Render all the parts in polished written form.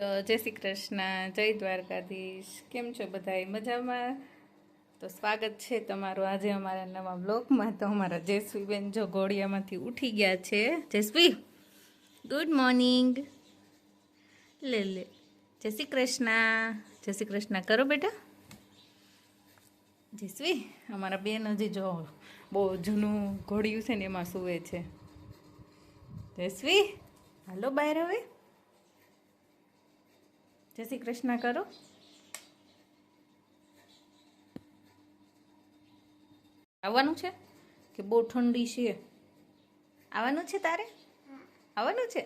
જય શ્રી કૃષ્ણ, જય દ્વારકાધીશ. કેમ છો બધાય? મજામાં? તો સ્વાગત છે તમારું આજે અમારા નવા બ્લોગમાં. તો અમારા જયશ્વીબેન જો ઘોડિયામાંથી ઉઠી ગયા છે. જયશ્વી, ગુડ મોર્નિંગ. લે લે, જય શ્રી કૃષ્ણ. જય શ્રી કૃષ્ણ કરો બેટા. જયશ્વી, અમારા બેન હજી જો બહુ જૂનું ઘોડિયું છે ને એમાં સૂવે છે. જયશ્વી, હાલો બહાર હવે. જય શ્રી કૃષ્ણ કરો. આવવાનું છે કે બહુ ઠંડી છે? આવવાનું છે તારે? આવવાનું છે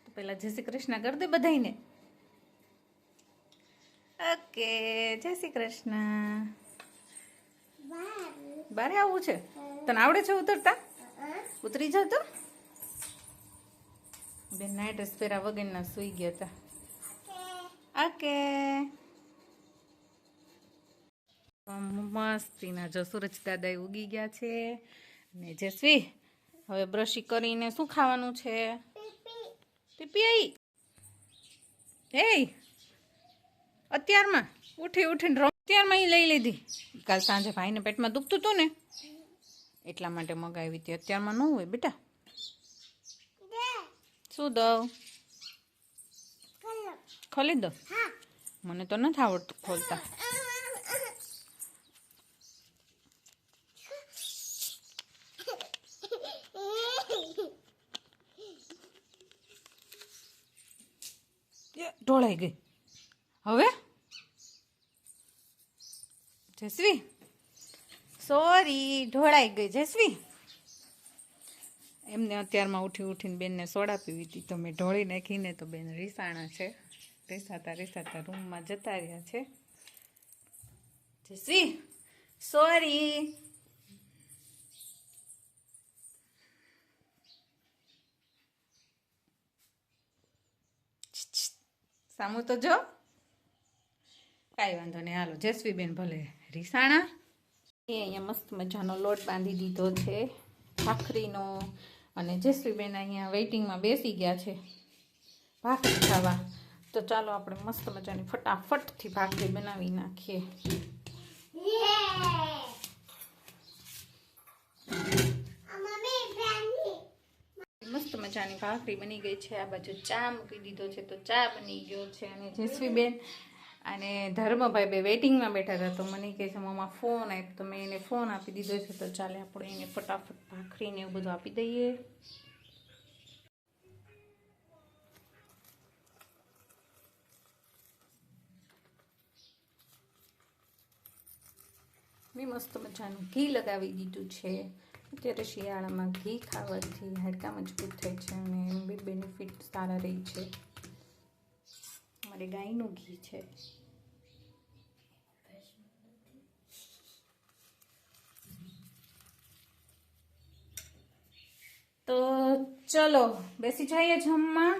તો પેલા જય શ્રી કૃષ્ણ કરી દે બધાને. ઓકે, જય શ્રી કૃષ્ણ. બારે આવવું છે? તને આવડે છે ઉતરતા? ઉતરી જાવ તો. બેન નાઇટ ડ્રેસ પહેર્યા વગરના સૂઈ ગયા હતા. ઓકે, મસ્તીના જો સૂરજ દાદા ઉગી ગયા છે. ને જયશ્વી હવે બ્રશી કરીને શું ખાવાનું છે? પીપી આઈ. હે અત્યારમાં ઉઠીને અત્યારમાં લઈ લીધી. કાલ સાંજે ભાઈને પેટમાં દુખતું હતું ને એટલા માટે મગાવી હતી. અત્યારમાં ન હોય બેટા. શું દઉં? ખોલી દો. મને તો નથી આવડતું ખોલતા. ઢોળાઈ ગઈ. હવે જયશ્વી સોરી ઢોળાઈ ગઈ. જયશ્વી એમને અત્યારમાં ઉઠીને બેનને સોડા પીવી હતી તો મેં ઢોળી નાખીને તો બેન રીસાણા છે. રીસાતા રૂમમાં જતા રહ્યા છે. જયશ્વી સોરી. સામું તો જો. કાંઈ વાંધો નહીં, હાલો જયશ્વી બેન ભલે રીસાણા. અહીંયા મસ્ત મજાનો લોટ બાંધી દીધો છે ભાખરીનો. અને જયશ્વી બેન અહીંયા વેઇટિંગમાં બેસી ગયા છે ભાખરી ખાવા. તો ચાલો આપણે મસ્ત મજાની ફટાફટથી ભાખરી બનાવી નાખીએ. મસ્ત મજાની ભાખરી બની ગઈ છે. આ બાજુ ચા મૂકી દીધો છે તો ચા બની ગયો છે. અને જયશ્વીબેન અને ધર્મભાઈ બે વેઇટિંગમાં બેઠા હતા તો મને કહે છે મમ્મા ફોન આપ. તો મેં એને ફોન આપી દીધો છે. તો ચાલે આપણે એને ફટાફટ ભાખરીને એવું બધું આપી દઈએ. મેં મસ્ત મજાનું ઘી લગાવી દીધું છે. અત્યારે શિયાળામાં ઘી ખાવાથી હાડકાં મજબૂત થાય છે અને એમ બી બેનિફિટ સારા રહે છે. અમારે ગાયનું ઘી છે. તો ચલો બેસી જઈએ જમવા.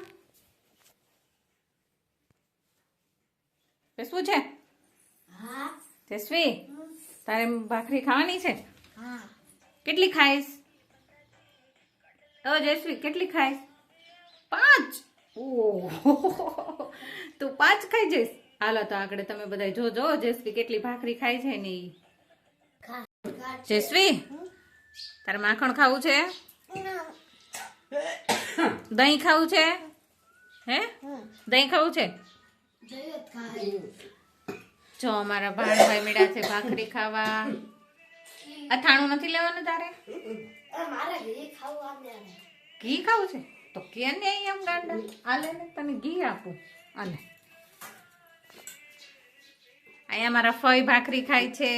બેસવું છે? જયશ્વી તારે ભાખરી ખાવાની છે? કેટલી ખાઈશ? જયશ્વી કેટલી ખાઈશ? 5. ઓહ તું 5 ખાઈ જઈશ. હાલો તો આગળ તમે બધા જોજો જયશ્વી કેટલી ભાખરી ખાય છે ને. જયશ્વી તારે માખણ ખાવું છે? દહીં ખાવું છે? હે દહીં ખાવું છે? જો અમારા ભાણભાઈ મેળા છે ભાખરી ખાવા. અથાણું નથી લેવાનું તારે? ઘી ખાવું છે તો કે ને એમ ગાંડા. આલે ને તને ઘી આપું. આલે. અહીંયા મારા ફઈ ભાખરી ખાય છે.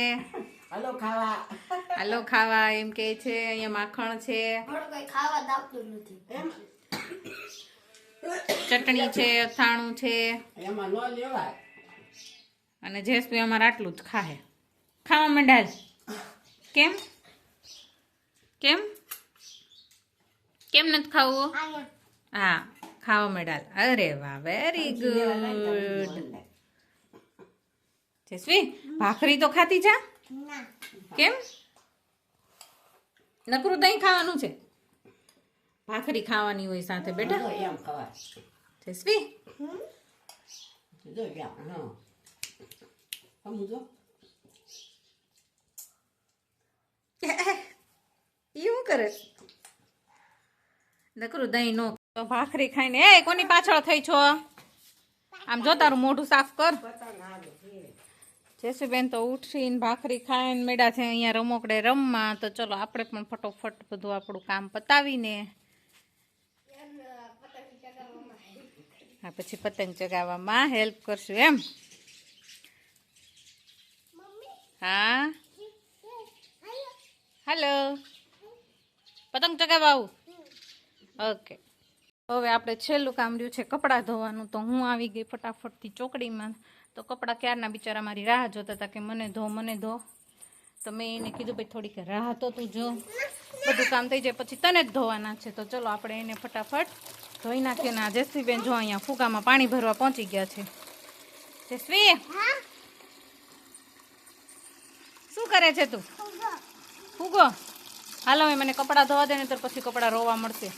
હાલો ખાવા એમ કે છે. અહીંયા માખણ છે, ચટણી છે, અથાણું છે. અને જયશ્વી અમારે આટલું જ ખાહે. ખાવા માંડાલ. કેમ કેમ કેમ નથી ખાવું? હા ખાવા માંડાલ. અરે વાહ, વેરી ગુડ. જયશ્વી ભાખરી તો ખાતી જા. કેમ? નકરું દહીં ખાવાનું છે? ભાખરી ખાવાની હોય સાથે બેટા. જયશ્વી જો યા હા સમજો એવું કરે નકરું દહીં નો ભાખરી ખાઈને એ કોની પાછળ થઈ છો આમ જો તારું મોઢું સાફ કર જયશ્રીબેન તો ઉઠીને ભાખરી ખાઈને મેડા છે અહીંયા રમોકડે રમવા તો ચલો આપણે પણ ફટોફટ બધું આપણું કામ પતાવીને હા પછી પતંગ ચગાવવામાં હેલ્પ કરશું એમ હા હેલો પતંગ ચગાવવા આવું ઓકે હવે આપણે છેલ્લું કામ રહ્યું છે કપડાં ધોવાનું તો હું આવી ગઈ ફટાફટથી ચોકડીમાં તો કપડાં ક્યારના બિચારા મારી રાહ જોતા હતા કે મને ધો તો મેં એને કીધું ભાઈ થોડીક રાહ તો તું જો બધું કામ થઈ જાય પછી તને જ ધોવાના છે તો ચલો આપણે એને ફટાફટ ધોઈ નાખીએ ને આ જયશ્રીબેન જો અહીંયા ફુગામાં પાણી ભરવા પહોંચી ગયા છે જયશ્રી શું કરે છે તું ફુગો હાલો હવે મને કપડાં ધોવા દે ને તો પછી કપડાં રોવા મળશે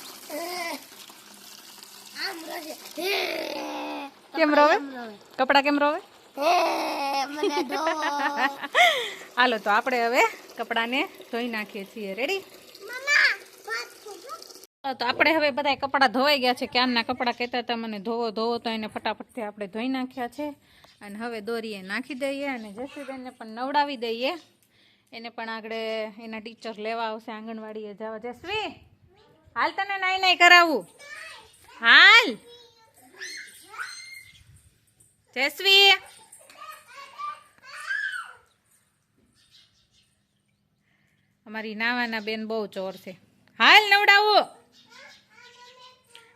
કેમ રોવે કપડાં કેમ રોવે હાલો તો આપણે હવે કપડાને ધોઈ નાખીએ છીએ રેડી તો આપણે હવે બધા કપડાં ધોવાઈ ગયા છે ક્યારના કપડાં કહેતા હતા મને ધોવો તો એને ફટાફટથી આપણે ધોઈ નાખ્યા છે અને હવે દોરીએ નાખી દઈએ અને જયશ્રીબેનને પણ નવડાવી દઈએ એને પણ આગળ એના ટીચર લેવા આવશે આંગણવાડીએ જવા જયશ્રી હાલ તને નાઈ કરાવું હાલ જયશ્રી અમારી નાવાના બેન બહુ ચોર છે હાલ નવડાવો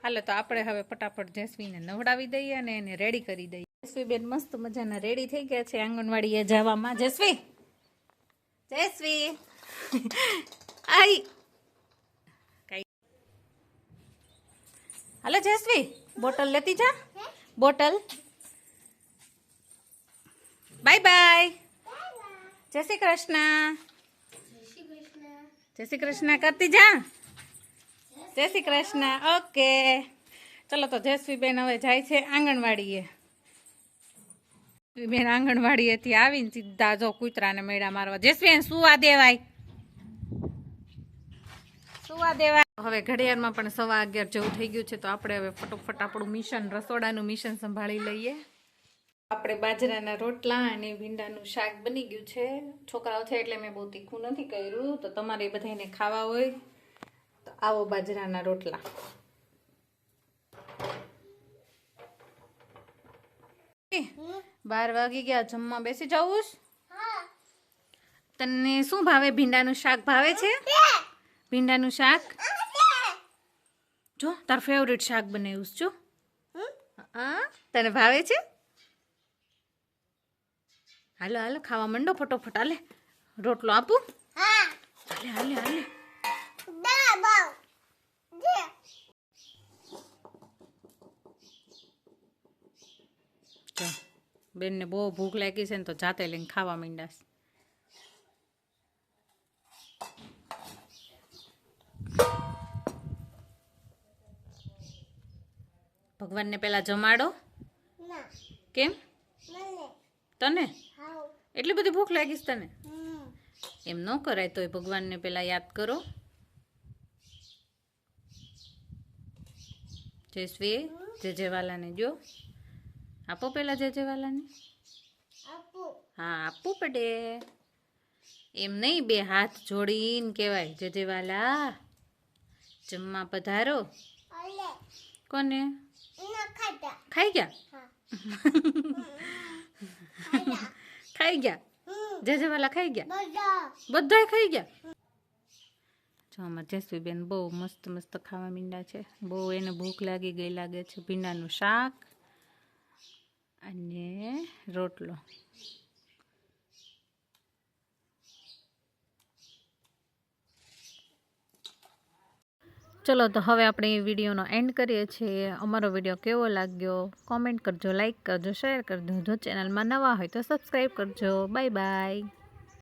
હાલો તો આપણે હવે ફટાફટ જયશ્રીને નવડાવી દઈએ અને એને રેડી કરી દઈએ જયશ્રી બેન મસ્ત મજાના રેડી થઈ ગયા છે આંગણવાડીએ જવામાં જયશ્રી આઈ હાલો જયશ્રી બોટલ લેતી જા બોટલ બાય બાય જય શ્રી કૃષ્ણ જય શ્રી કૃષ્ણ કરતી જા જય શ્રી કૃષ્ણ ઓકે ચલો તો જયશ્રીબેન હવે જાય છે આંગણવાડીએ બેન આંગણવાડીએથી આવીને સીધા જો કૂતરાને મેળા મારવા જયશ્રીબેન સુવા દેવાય હવે ઘડિયાળમાં પણ 11:15 જેવું થઈ ગયું છે તો આપણે હવે ફટોફટ આપણું મિશન રસોડાનું મિશન સંભાળી લઈએ આપણે બાજરાના રોટલા અને ભીંડાનું શાક બની ગયું છે છોકરાઓ છે એટલે મેં બહુ તીખું નથી કર્યું તો તમારે બધાને ખાવા હોય તો આવો બાજરાના રોટલા 12 વાગી ગયા જમવા બેસી જવું તને શું ભાવે ભીંડાનું શાક ભાવે છે ભીંડાનું શાક જો તાર ફેવરેટ શાક બનાવ્યું જો તને ભાવે છે હાલો હાલો ખાવા માંડો ફટોફટ હાલે રોટલો આપું હાલે હાલે હાલે બેનને બહુ ભૂખ લાગી છે ને તો જાતે લઈને ખાવા માંડ્યા ભગવાનને પેલા જમાડો કેમ તને એટલી બધી ભૂખ લાગીશ તને એમ ન કરાય તોય ભગવાનને પેલા યાદ કરો જયશ્રી જેજેવાલાને જો આપો પેલા જેજેવાલાને હા આપવું પડે એમ નહીં બે હાથ જોડીને કહેવાય જેજેવાલા જમવા પધારો કોને ખાઈ ગયા ખાઈ ગયા જેજેવાલા ખાઈ ગયા બધાય ખાઈ ગયા જો અમાર જયશ્રીબેન બહુ મસ્ત મસ્ત ખાવા મીંડા છે બહુ એને ભૂખ લાગી ગઈ લાગે છે ભીંડાનું શાક અને રોટલો ચલો તો હવે આપણે એ વિડીયોનો એન્ડ કરીએ છીએ અમારો વિડીયો કેવો લાગ્યો કોમેન્ટ કરજો લાઈક કરજો શેર કરજો જો ચેનલમાં નવા હોય તો સબસ્ક્રાઈબ કરજો બાય બાય